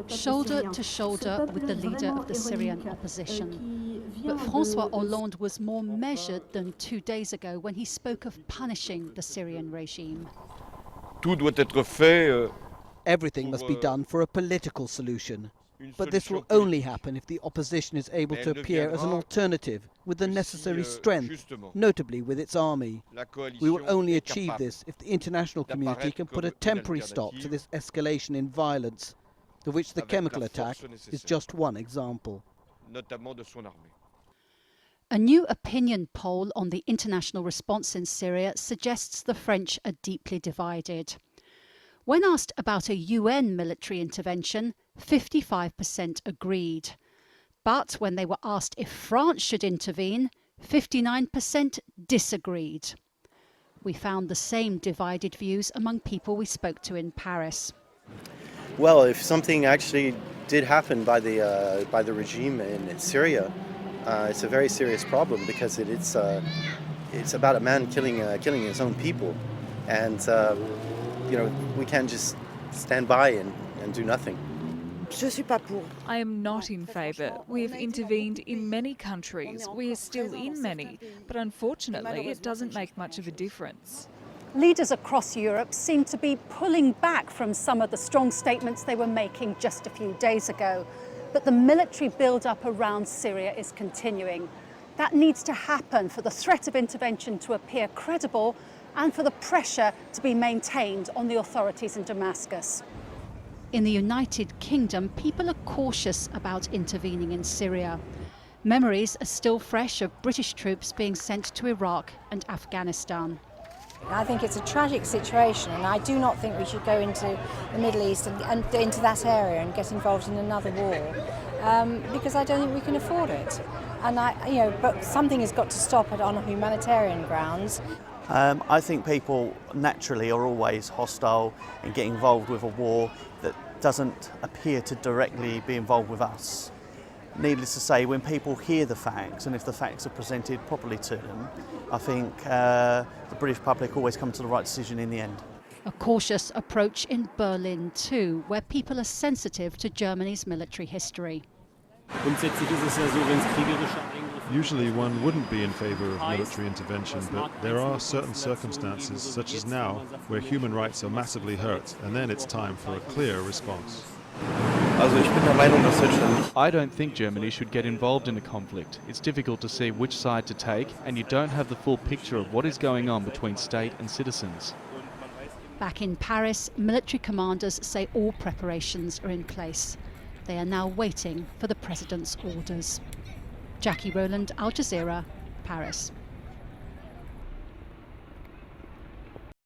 shoulder to shoulder with the leader of the Syrian opposition. But Francois Hollande was more measured than 2 days ago when he spoke of punishing the Syrian regime. Everything must be done for a political solution. But this will only happen if the opposition is able to appear as an alternative with the necessary strength, notably with its army. We will only achieve this if the international community can put a temporary stop to this escalation in violence, of which the chemical attack is just one example. A new opinion poll on the international response in Syria suggests the French are deeply divided. When asked about a UN military intervention, 55% agreed. But when they were asked if France should intervene, 59% disagreed. We found the same divided views among people we spoke to in Paris. Well, if something actually did happen by the regime in Syria, it's a very serious problem because it's about a man killing his own people, and we can't just stand by and do nothing. I am not in favour. We have intervened in many countries. We are still in many, but unfortunately it doesn't make much of a difference. Leaders across Europe seem to be pulling back from some of the strong statements they were making just a few days ago. But the military build-up around Syria is continuing. That needs to happen for the threat of intervention to appear credible and for the pressure to be maintained on the authorities in Damascus. In the United Kingdom, people are cautious about intervening in Syria. Memories are still fresh of British troops being sent to Iraq and Afghanistan. I think it's a tragic situation, and I do not think we should go into the Middle East and into that area and get involved in another war, because I don't think we can afford it. And but something has got to stop it on humanitarian grounds. I think people naturally are always hostile and get involved with a war that doesn't appear to directly be involved with us. Needless to say, when people hear the facts, and if the facts are presented properly to them, I think the British public always come to the right decision in the end. A cautious approach in Berlin too, where people are sensitive to Germany's military history. Usually one wouldn't be in favour of military intervention, but there are certain circumstances, such as now, where human rights are massively hurt, and then it's time for a clear response. I don't think Germany should get involved in a conflict. It's difficult to see which side to take, and you don't have the full picture of what is going on between state and citizens. Back in Paris, military commanders say all preparations are in place. They are now waiting for the president's orders. Jacky, Rowland, Al Jazeera, Paris.